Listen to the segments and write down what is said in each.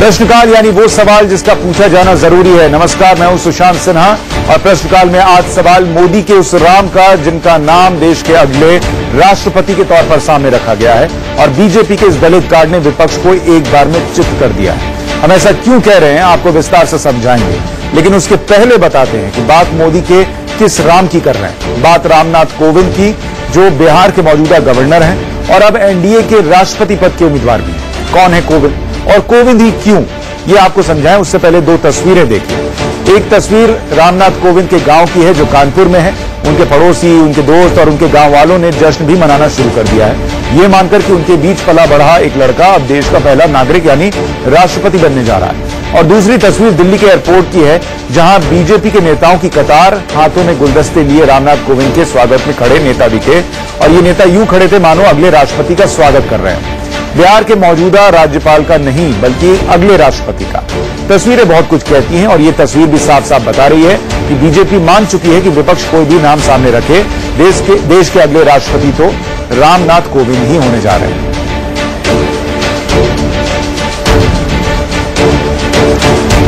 प्रश्नकाल यानी वो सवाल जिसका पूछा जाना जरूरी है। नमस्कार, मैं हूं सुशांत सिन्हा और प्रश्नकाल में आज सवाल मोदी के उस राम का जिनका नाम देश के अगले राष्ट्रपति के तौर पर सामने रखा गया है और बीजेपी के इस दलित कार्ड ने विपक्ष को एक बार में चित कर दिया है। हम ऐसा क्यों कह रहे हैं आपको विस्तार से समझाएंगे, लेकिन उसके पहले बताते हैं कि बात मोदी के किस राम की कर रहे हैं। बात रामनाथ कोविंद की, जो बिहार के मौजूदा गवर्नर हैं और अब एनडीए के राष्ट्रपति पद के उम्मीदवार भी हैं। कौन है कोविंद और कोविंद ही क्यों, ये आपको समझाएं उससे पहले दो तस्वीरें देखिए। एक तस्वीर रामनाथ कोविंद के गांव की है जो कानपुर में है। उनके पड़ोसी, उनके दोस्त और उनके गांव वालों ने जश्न भी मनाना शुरू कर दिया है, ये मानकर कि उनके बीच पला बढ़ा एक लड़का अब देश का पहला नागरिक यानी राष्ट्रपति बनने जा रहा है। और दूसरी तस्वीर दिल्ली के एयरपोर्ट की है, जहां बीजेपी के नेताओं की कतार हाथों में गुलदस्ते लिए रामनाथ कोविंद के स्वागत में खड़े नेता दिखे और ये नेता यूं खड़े थे मानो अगले राष्ट्रपति का स्वागत कर रहे हैं। बिहार के मौजूदा राज्यपाल का नहीं बल्कि अगले राष्ट्रपति का। तस्वीरें बहुत कुछ कहती हैं और ये तस्वीर भी साफ साफ बता रही है कि बीजेपी मान चुकी है कि विपक्ष कोई भी नाम सामने रखे, देश के अगले राष्ट्रपति तो रामनाथ कोविंद ही होने जा रहे हैं।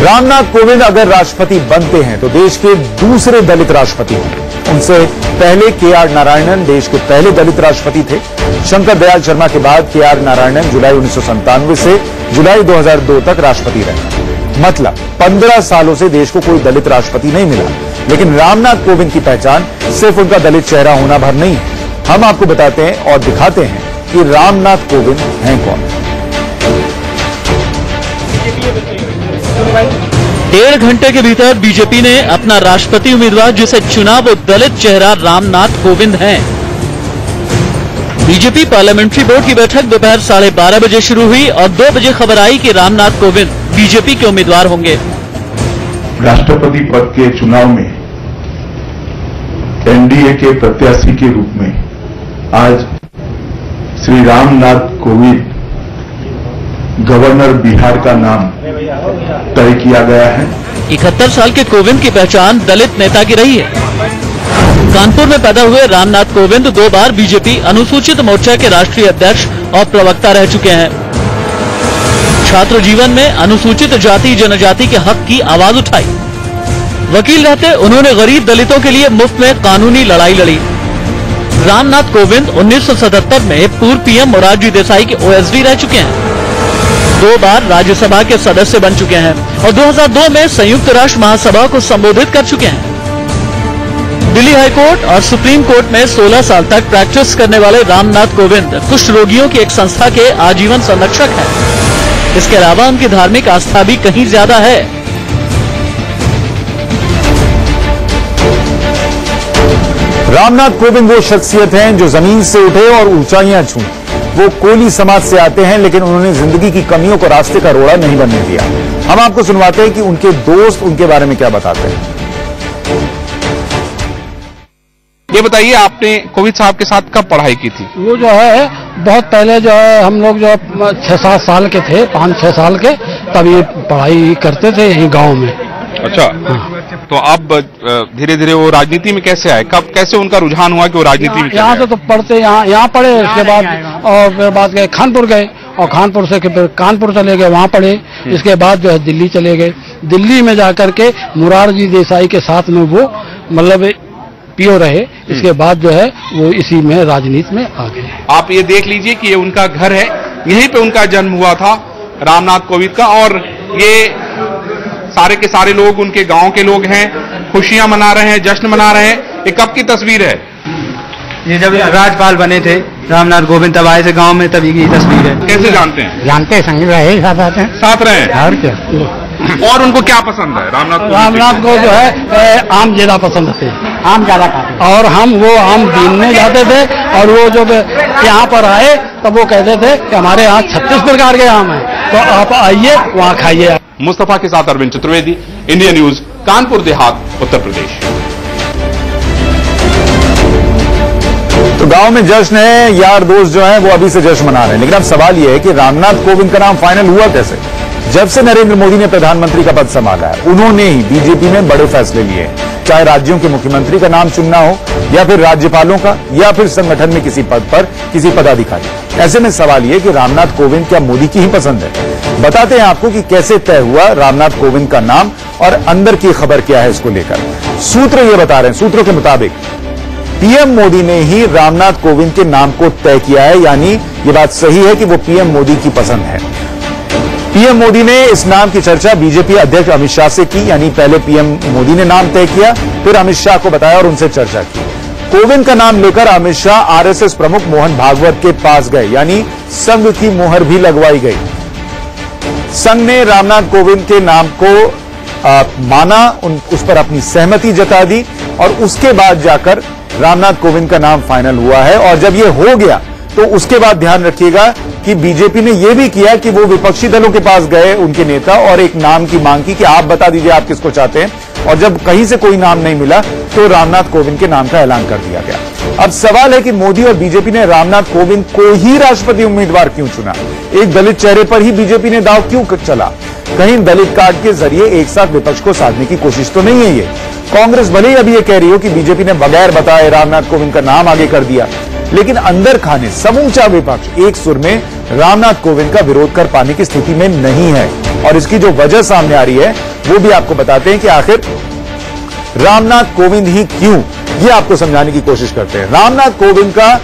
रामनाथ कोविंद अगर राष्ट्रपति बनते हैं तो देश के दूसरे दलित राष्ट्रपति होंगे। उनसे पहले के.आर. नारायणन देश के पहले दलित राष्ट्रपति थे। शंकर दयाल शर्मा के बाद के.आर. नारायणन जुलाई 1997 से जुलाई 2002 तक राष्ट्रपति रहे। मतलब 15 सालों से देश को कोई दलित राष्ट्रपति नहीं मिला। लेकिन रामनाथ कोविंद की पहचान सिर्फ उनका दलित चेहरा होना भर नहीं है। हम आपको बताते हैं और दिखाते हैं कि रामनाथ कोविंद हैं कौन। 1.5 घंटे के भीतर बीजेपी ने अपना राष्ट्रपति उम्मीदवार जिसे चुना वो दलित चेहरा रामनाथ कोविंद हैं। बीजेपी पार्लियामेंट्री बोर्ड की बैठक दोपहर 12:30 बजे शुरू हुई और 2 बजे खबर आई कि रामनाथ कोविंद बीजेपी के उम्मीदवार होंगे। राष्ट्रपति पद के चुनाव में एनडीए के प्रत्याशी के रूप में आज श्री रामनाथ कोविंद गवर्नर बिहार का नाम तय किया गया है। 71 साल के कोविंद की पहचान दलित नेता की रही है। कानपुर में पैदा हुए रामनाथ कोविंद 2 बार बीजेपी अनुसूचित मोर्चा के राष्ट्रीय अध्यक्ष और प्रवक्ता रह चुके हैं। छात्र जीवन में अनुसूचित जाति जनजाति के हक की आवाज उठाई। वकील रहते उन्होंने गरीब दलितों के लिए मुफ्त में कानूनी लड़ाई लड़ी। रामनाथ कोविंद 1977 में पूर्व पीएम मोरारजी देसाई के ओएसडी रह चुके हैं। 2 बार राज्यसभा के सदस्य बन चुके हैं और 2002 में संयुक्त राष्ट्र महासभा को संबोधित कर चुके हैं। दिल्ली हाईकोर्ट और सुप्रीम कोर्ट में 16 साल तक प्रैक्टिस करने वाले रामनाथ कोविंद कुष्ठ रोगियों की एक संस्था के आजीवन संरक्षक हैं। इसके अलावा उनकी धार्मिक आस्था भी कहीं ज्यादा है। रामनाथ कोविंद वो शख्सियत हैं जो जमीन से उठे और ऊंचाइयां छूं। वो कोली समाज से आते हैं, लेकिन उन्होंने जिंदगी की कमियों को रास्ते का रोड़ा नहीं बनने दिया। हम आपको सुनवाते हैं कि उनके दोस्त उनके बारे में क्या बताते हैं। ये बताइए, आपने कोविंद साहब के साथ कब पढ़ाई की थी? वो जो है बहुत पहले जो है हम लोग जो 6-7 साल के थे, 5-6 साल के, तब ये पढ़ाई करते थे यहीं गांव में। अच्छा, हाँ। तो अब धीरे धीरे वो राजनीति में कैसे आए, कब कैसे उनका रुझान हुआ कि वो राजनीति में? यहाँ से तो पढ़ते यहाँ पढ़े, उसके बाद और फिर बाद गए कानपुर गए और कानपुर से फिर कानपुर चले गए, वहाँ पढ़े। इसके बाद जो है दिल्ली चले गए। दिल्ली में जाकर के मोरारजी देसाई के साथ में वो मतलब पीओ रहे। इसके बाद जो है वो इसी में राजनीति में आ गए। आप ये देख लीजिए कि ये उनका घर है, यहीं पे उनका जन्म हुआ था रामनाथ कोविंद का। और ये सारे के सारे लोग उनके गांव के लोग हैं, खुशियां मना रहे हैं, जश्न मना रहे हैं। ये कब की तस्वीर है? ये जब राज्यपाल बने थे रामनाथ कोविंद, तब आए थे गांव में, तभी की तस्वीर है। कैसे जानते हैं? जानते हैं, संग रहे, साथ आते हैं, साथ रहे। और क्या? और उनको क्या पसंद है? रामनाथ को जो है आम ज्यादा पसंद थे, आम ज्यादा खाते और हम वो आम बीनने जाते थे। और वो जब यहाँ पर आए तब वो कहते थे कि हमारे यहाँ 36 प्रकार के आम हैं, तो आप आइए वहाँ खाइए। मुस्तफा के साथ अरविंद चतुर्वेदी, इंडिया न्यूज, कानपुर देहात, उत्तर प्रदेश। तो गांव में जश्न है, यार दोस्त जो है वो अभी से जश्न मना रहे हैं। लेकिन अब सवाल यह है कि रामनाथ कोविंद का नाम फाइनल हुआ कैसे? जब से नरेंद्र मोदी ने प्रधानमंत्री का पद संभाला है, उन्होंने ही बीजेपी में बड़े फैसले लिए हैं, चाहे राज्यों के मुख्यमंत्री का नाम चुनना हो या फिर राज्यपालों का या फिर संगठन में किसी पद पर किसी पदाधिकारी। ऐसे में सवाल यह कि रामनाथ कोविंद क्या मोदी की ही पसंद है? बताते हैं आपको कि कैसे तय हुआ रामनाथ कोविंद का नाम और अंदर की खबर क्या है इसको लेकर। सूत्र ये बता रहे हैं, सूत्रों के मुताबिक पीएम मोदी ने ही रामनाथ कोविंद के नाम को तय किया है, यानी ये बात सही है कि वो पीएम मोदी की पसंद है। पीएम मोदी ने इस नाम की चर्चा बीजेपी अध्यक्ष अमित शाह से की, यानी पहले पीएम मोदी ने नाम तय किया, फिर अमित शाह को बताया और उनसे चर्चा की। कोविंद का नाम लेकर अमित शाह आरएसएस प्रमुख मोहन भागवत के पास गए, यानी संघ की मुहर भी लगवाई गई। संघ ने रामनाथ कोविंद के नाम को माना, उस पर अपनी सहमति जता दी और उसके बाद जाकर रामनाथ कोविंद का नाम फाइनल हुआ है। और जब यह हो गया तो उसके बाद ध्यान रखिएगा कि बीजेपी ने यह भी किया कि वो विपक्षी दलों के पास गए उनके नेता और एक नाम की मांग की कि आप बता दीजिए आप किसको चाहते हैं, और जब कहीं से कोई नाम नहीं मिला तो रामनाथ कोविंद के नाम का ऐलान कर दिया गया। अब सवाल है कि मोदी और बीजेपी ने रामनाथ कोविंद को ही राष्ट्रपति उम्मीदवार क्यों चुना? एक दलित चेहरे पर ही बीजेपी ने दांव क्यों चला? कहीं दलित कार्ड के जरिए एक साथ विपक्ष को साधने की कोशिश तो नहीं है ये? कांग्रेस भले ही अभी ये कह रही हो कि बीजेपी ने बगैर बताए रामनाथ कोविंद का नाम आगे कर दिया, लेकिन अंदर खाने समूचा विपक्ष एक सुर में रामनाथ कोविंद का विरोध कर पाने की स्थिति में नहीं है। और इसकी जो वजह सामने आ रही है वो भी आपको बताते हैं कि आखिर रामनाथ कोविंद ही क्यों, ये आपको समझाने की कोशिश करते हैं। रामनाथ कोविंद का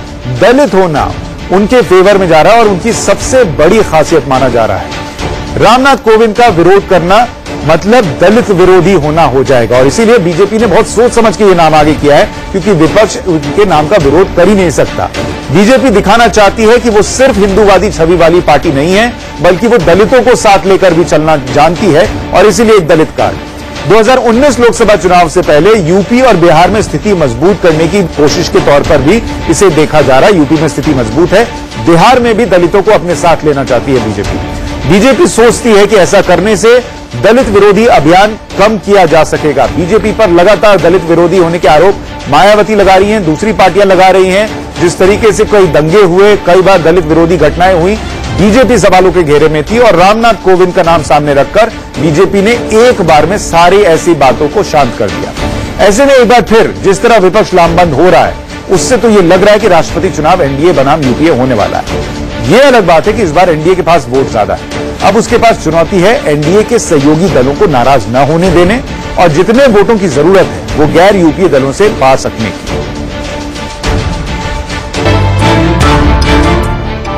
दलित होना उनके फेवर में जा रहा है और उनकी सबसे बड़ी खासियत माना जा रहा है। रामनाथ कोविंद का विरोध करना मतलब दलित विरोधी होना हो जाएगा, और इसीलिए बीजेपी ने बहुत सोच समझ के ये नाम आगे किया है, क्योंकि विपक्ष उनके नाम का विरोध कर ही नहीं सकता। बीजेपी दिखाना चाहती है कि वो सिर्फ हिंदूवादी छवि वाली पार्टी नहीं है, बल्कि वो दलितों को साथ लेकर भी चलना जानती है, और इसीलिए एक दलित कार्ड। 2019 लोकसभा चुनाव से पहले यूपी और बिहार में स्थिति मजबूत करने की कोशिश के तौर पर भी इसे देखा जा रहा है। यूपी में स्थिति मजबूत है, बिहार में भी दलितों को अपने साथ लेना चाहती है बीजेपी सोचती है कि ऐसा करने से दलित विरोधी अभियान कम किया जा सकेगा। बीजेपी पर लगातार दलित विरोधी होने के आरोप मायावती लगा रही हैं, दूसरी पार्टियां लगा रही हैं। जिस तरीके से कई दंगे हुए, कई बार दलित विरोधी घटनाएं हुई, बीजेपी सवालों के घेरे में थी, और रामनाथ कोविंद का नाम सामने रखकर बीजेपी ने एक बार में सारी ऐसी बातों को शांत कर दिया। ऐसे में एक बार फिर जिस तरह विपक्ष लामबंद हो रहा है, उससे तो यह लग रहा है कि राष्ट्रपति चुनाव एनडीए बनाम यूपीए होने वाला है। यह अलग बात है कि इस बार एनडीए के पास वोट ज्यादा है। अब उसके पास चुनौती है एनडीए के सहयोगी दलों को नाराज न होने देने और जितने वोटों की जरूरत है वो गैर यूपीए दलों से पा सकने की।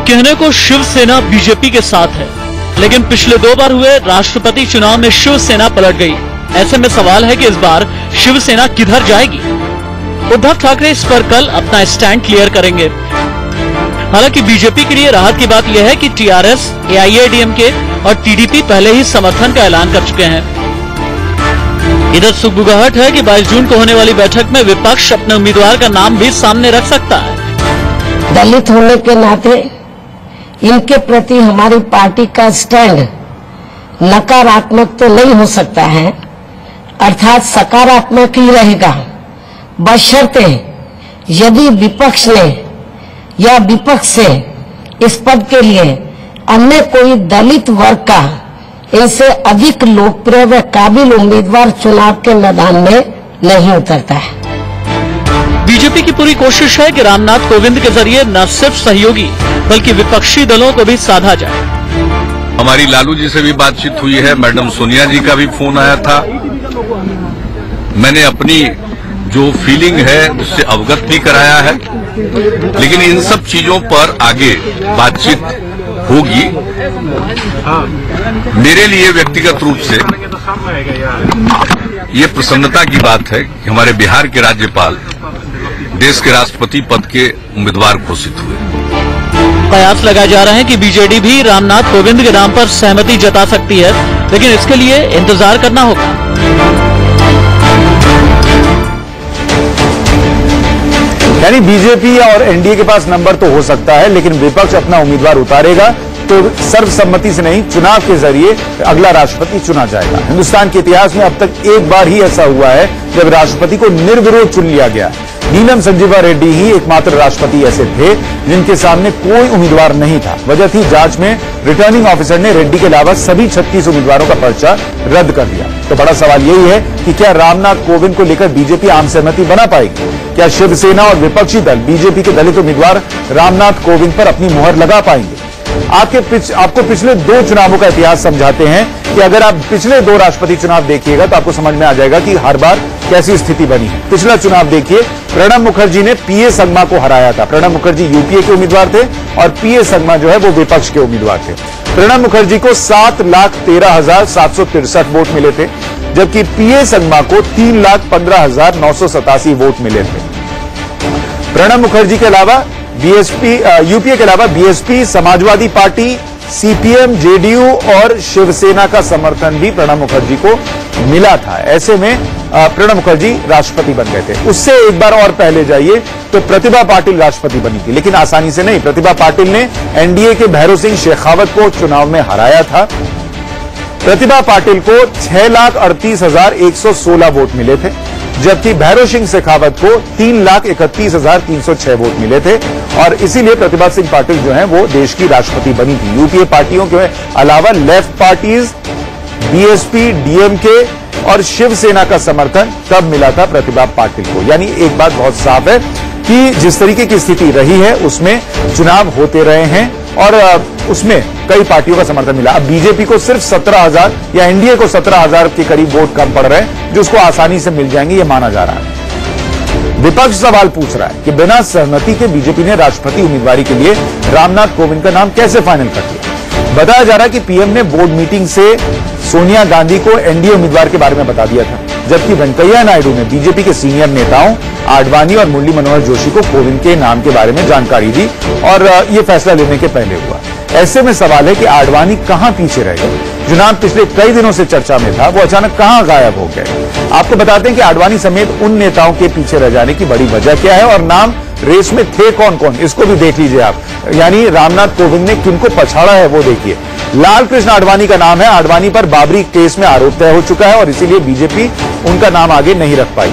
कहने को शिवसेना बीजेपी के साथ है, लेकिन पिछले 2 बार हुए राष्ट्रपति चुनाव में शिवसेना पलट गई। ऐसे में सवाल है कि इस बार शिवसेना किधर जाएगी? उद्धव ठाकरे इस पर कल अपना स्टैंड क्लियर करेंगे। हालांकि बीजेपी के लिए राहत की बात यह है कि टीआरएस, एआईएडीएमके और टीडीपी पहले ही समर्थन का ऐलान कर चुके हैं। इधर सुगबुगाहट है कि 22 जून को होने वाली बैठक में विपक्ष अपने उम्मीदवार का नाम भी सामने रख सकता है। दलित होने के नाते इनके प्रति हमारी पार्टी का स्टैंड नकारात्मक तो नहीं हो सकता है, अर्थात सकारात्मक ही रहेगा, बशर्ते यदि विपक्ष ने या विपक्ष से इस पद के लिए अन्य कोई दलित वर्ग का इनसे अधिक लोकप्रिय व काबिल उम्मीदवार चुनाव के मैदान में नहीं उतरता है। बीजेपी की पूरी कोशिश है कि रामनाथ कोविंद के जरिए न सिर्फ सहयोगी बल्कि विपक्षी दलों को भी साधा जाए। हमारी लालू जी से भी बातचीत हुई है, मैडम सोनिया जी का भी फोन आया था। मैंने अपनी जो फीलिंग है उससे अवगत भी कराया है, लेकिन इन सब चीजों पर आगे बातचीत होगी। मेरे लिए व्यक्तिगत रूप से ये प्रसन्नता की बात है कि हमारे बिहार के राज्यपाल देश के राष्ट्रपति पद के उम्मीदवार घोषित हुए। कयास लगाए जा रहे हैं कि बीजेडी भी रामनाथ कोविंद के नाम पर सहमति जता सकती है, लेकिन इसके लिए इंतजार करना होगा। यानी बीजेपी और एनडीए के पास नंबर तो हो सकता है, लेकिन विपक्ष अपना उम्मीदवार उतारेगा तो सर्वसम्मति से नहीं, चुनाव के जरिए अगला राष्ट्रपति चुना जाएगा। हिंदुस्तान के इतिहास में अब तक एक बार ही ऐसा हुआ है जब राष्ट्रपति को निर्विरोध चुन लिया गया। नीलम संजीवा रेड्डी ही एकमात्र राष्ट्रपति ऐसे थे जिनके सामने कोई उम्मीदवार नहीं था। वजह थी जांच में रिटर्निंग ऑफिसर ने रेड्डी के अलावा सभी 36 उम्मीदवारों का पर्चा रद्द कर दिया। तो बड़ा सवाल यही है कि क्या रामनाथ कोविंद को लेकर बीजेपी आम सहमति बना पाएगी? क्या शिवसेना और विपक्षी दल बीजेपी के दलित उम्मीदवार रामनाथ कोविंद पर अपनी मुहर लगा पाएंगे? आपको पिछले 2 चुनावों का इतिहास समझाते हैं कि अगर आप पिछले 2 राष्ट्रपति चुनाव देखिएगा तो आपको समझ में आ जाएगा कि हर बार कैसी स्थिति बनी है। पिछला चुनाव देखिए, प्रणब मुखर्जी ने पीए संगमा को हराया था। प्रणब मुखर्जी यूपीए के उम्मीदवार थे और पीए संगमा जो है वो विपक्ष के उम्मीदवार थे। प्रणब मुखर्जी को 7,13,763 वोट मिले थे, जबकि पीए संगमा को 3,15,987 वोट मिले थे। प्रणब मुखर्जी के अलावा यूपीए के अलावा BSP, Samajwadi party, CPM, JDU और शिवसेना का समर्थन भी प्रणब मुखर्जी को मिला था। ऐसे में प्रणब मुखर्जी राष्ट्रपति बन गए थे। उससे एक बार और पहले जाइए तो प्रतिभा पाटिल राष्ट्रपति बनी थी, लेकिन आसानी से नहीं। प्रतिभा पाटिल ने एनडीए के भैरों सिंह शेखावत को चुनाव में हराया था। प्रतिभा पाटिल को 6,38,116 वोट मिले थे, जबकि भैरों सिंह शेखावत को 3,31,306 वोट मिले थे और इसीलिए प्रतिभा सिंह पाटिल जो है वो देश की राष्ट्रपति बनी थी। यूपीए पार्टियों के अलावा लेफ्ट पार्टीज, बीएसपी, डीएमके और शिवसेना का समर्थन तब मिला था प्रतिभा पाटिल को। यानी एक बात बहुत साफ है कि जिस तरीके की स्थिति रही है उसमें चुनाव होते रहे हैं और उसमें कई पार्टियों का समर्थन मिला। अब बीजेपी को सिर्फ 17,000 या एनडीए को 17,000 के करीब वोट कम पड़ रहे हैं, जो उसको आसानी से मिल जाएंगे, ये माना जा रहा है। विपक्ष सवाल पूछ रहा है कि बिना सहमति के बीजेपी ने राष्ट्रपति उम्मीदवारी के लिए रामनाथ कोविंद का नाम कैसे फाइनल कर दिया। बताया जा रहा है कि पीएम ने बोर्ड मीटिंग से सोनिया गांधी को एनडीए उम्मीदवार के बारे में बता दिया था, जबकि वेंकैया नायडू ने बीजेपी के सीनियर नेताओं आडवाणी और मुरली मनोहर जोशी को कोविंद के नाम के बारे में जानकारी दी और ये फैसला लेने के पहले हुआ। ऐसे में सवाल है कि आडवाणी कहां पीछे रह गए? जो नाम पिछले कई दिनों से चर्चा में था वो अचानक कहां गायब हो गए? आपको बताते हैं कि आडवाणी समेत उन नेताओं के पीछे रह जाने की बड़ी वजह क्या है और नाम रेस में थे कौन कौन, इसको भी देख लीजिए आप। यानी रामनाथ कोविंद ने किनको पछाड़ा है वो देखिए। लाल कृष्ण आडवाणी का नाम है। आडवाणी पर बाबरी केस में आरोप तय हो चुका है और इसीलिए बीजेपी उनका नाम आगे नहीं रख पाई।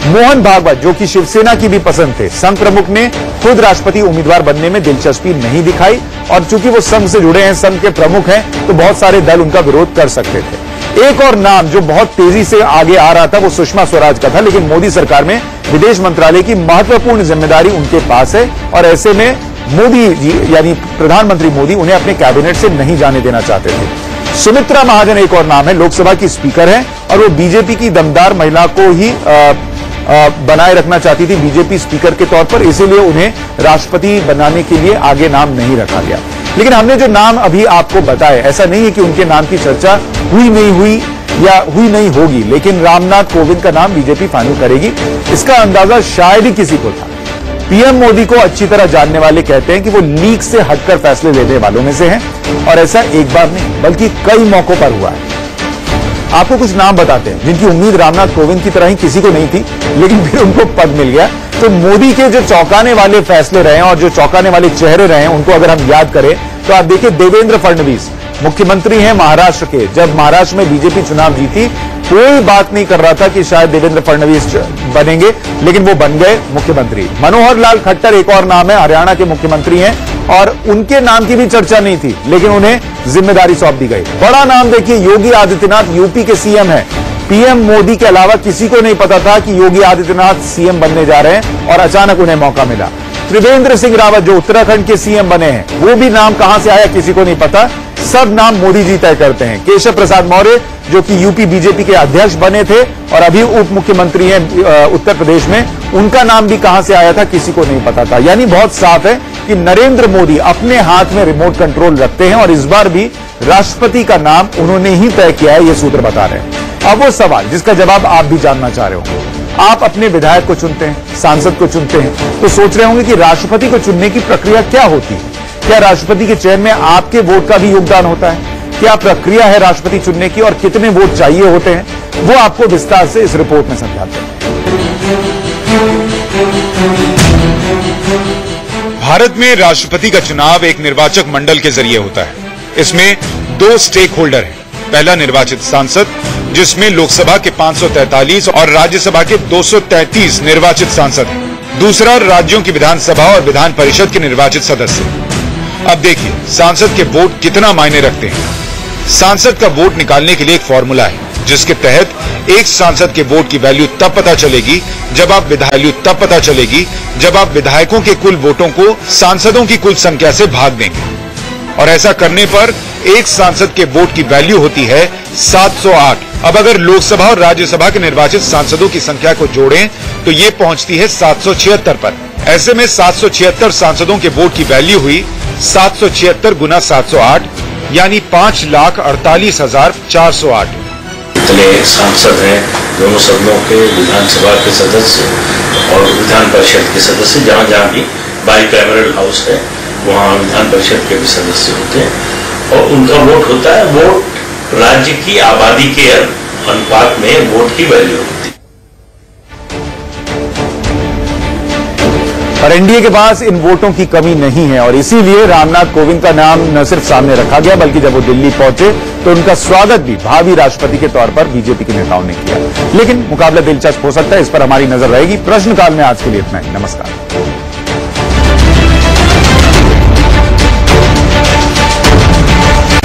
मोहन भागवत, जो कि शिवसेना की भी पसंद थे, संघ प्रमुख ने खुद राष्ट्रपति उम्मीदवार बनने में दिलचस्पी नहीं दिखाई और चूंकि वो संघ से जुड़े हैं, संघ के प्रमुख हैं, तो बहुत सारे दल उनका विरोध कर सकते थे। एक और नाम जो बहुत तेजी से आगे आ रहा था वो सुषमा स्वराज का था, लेकिन मोदी सरकार में विदेश मंत्रालय की महत्वपूर्ण जिम्मेदारी उनके पास है और ऐसे में मोदी जी यानी प्रधानमंत्री मोदी उन्हें अपने कैबिनेट से नहीं जाने देना चाहते थे। सुमित्रा महाजन एक और नाम है, लोकसभा की स्पीकर है और वो बीजेपी की दमदार महिला को ही बनाए रखना चाहती थी बीजेपी स्पीकर के तौर पर, इसीलिए उन्हें राष्ट्रपति बनाने के लिए आगे नाम नहीं रखा गया। लेकिन हमने जो नाम अभी आपको बताए, ऐसा नहीं है कि उनके नाम की चर्चा हुई नहीं हुई या हुई नहीं होगी, लेकिन रामनाथ कोविंद का नाम बीजेपी फाइनल करेगी। इसका अंदाजा शायद ही किसी को था। पीएम मोदी को अच्छी तरह जानने वाले कहते हैं कि वो लीक से हटकर फैसले लेने वालों में से हैं और ऐसा एक बार नहीं बल्कि कई मौकों पर हुआ है। आपको कुछ नाम बताते हैं जिनकी उम्मीद रामनाथ कोविंद की तरह ही किसी को नहीं थी, लेकिन फिर उनको पद मिल गया। तो मोदी के जो चौंकाने वाले फैसले रहे हैं और जो चौंकाने वाले चेहरे रहे हैं उनको अगर हम याद करें तो आप देखिए, देवेंद्र फडणवीस मुख्यमंत्री हैं महाराष्ट्र के। जब महाराष्ट्र में बीजेपी चुनाव जीती, कोई बात नहीं कर रहा था कि शायद देवेंद्र फडणवीस बनेंगे, लेकिन वो बन गए मुख्यमंत्री। मनोहर लाल खट्टर एक और नाम है, हरियाणा के मुख्यमंत्री हैं और उनके नाम की भी चर्चा नहीं थी, लेकिन उन्हें जिम्मेदारी सौंप दी गई। बड़ा नाम देखिए, योगी आदित्यनाथ यूपी के सीएम हैं। पीएम मोदी के अलावा किसी को नहीं पता था कि योगी आदित्यनाथ सीएम बनने जा रहे हैं और अचानक उन्हें मौका मिला। त्रिवेंद्र सिंह रावत जो उत्तराखंड के सीएम बने हैं, वो भी नाम कहां से आया किसी को नहीं पता, सब नाम मोदी जी तय करते हैं। केशव प्रसाद मौर्य जो कि यूपी बीजेपी के अध्यक्ष बने थे और अभी उप मुख्यमंत्री हैं उत्तर प्रदेश में, उनका नाम भी कहां से आया था किसी को नहीं पता था। यानी बहुत साफ है कि नरेंद्र मोदी अपने हाथ में रिमोट कंट्रोल रखते हैं और इस बार भी राष्ट्रपति का नाम उन्होंने ही तय किया है, ये सूत्र बता रहे हैं। अब वो सवाल जिसका जवाब आप भी जानना चाह रहे हो, आप अपने विधायक को चुनते हैं, सांसद को चुनते हैं, तो सोच रहे होंगे कि राष्ट्रपति को चुनने की प्रक्रिया क्या होती है। क्या राष्ट्रपति के चयन में आपके वोट का भी योगदान होता है? क्या प्रक्रिया है राष्ट्रपति चुनने की और कितने वोट चाहिए होते हैं? वो आपको विस्तार से इस रिपोर्ट में समझाते हैं। भारत में राष्ट्रपति का चुनाव एक निर्वाचक मंडल के जरिए होता है। इसमें 2 स्टेक होल्डर हैं। पहला निर्वाचित सांसद, जिसमें लोकसभा के 543 और राज्यसभा के 233 निर्वाचित सांसद हैं। दूसरा, राज्यों की विधानसभा और विधान परिषद के निर्वाचित सदस्य। अब देखिए, सांसद के वोट कितना मायने रखते हैं। सांसद का वोट निकालने के लिए एक फॉर्मूला है, जिसके तहत एक सांसद के वोट की वैल्यू तब पता चलेगी जब आप विधायकों के कुल वोटों को सांसदों की कुल संख्या से भाग देंगे। और ऐसा करने पर एक सांसद के वोट की वैल्यू होती है 708। अब अगर लोकसभा और राज्यसभा के निर्वाचित सांसदों की संख्या को जोड़ें तो ये पहुंचती है 776 पर। ऐसे में 776 सांसदों के वोट की वैल्यू हुई 776 गुना 708, यानी 5,48,408। इतने सांसद हैं दोनों सदनों के, विधानसभा के सदस्य और विधान परिषद के सदस्य, जहां जहां भी बाईकैमरल हाउस है वहां विधान परिषद के भी सदस्य होते हैं और उनका वोट होता है। वोट राज्य की आबादी के अनुपात में वोट की वैल्यू होती है। और एनडीए के पास इन वोटों की कमी नहीं है और इसीलिए रामनाथ कोविंद का नाम न सिर्फ सामने रखा गया, बल्कि जब वो दिल्ली पहुंचे तो उनका स्वागत भी भावी राष्ट्रपति के तौर पर बीजेपी के नेताओं ने किया। लेकिन मुकाबला दिलचस्प हो सकता है, इस पर हमारी नजर रहेगी। प्रश्नकाल में आज के लिए इतना ही। नमस्कार।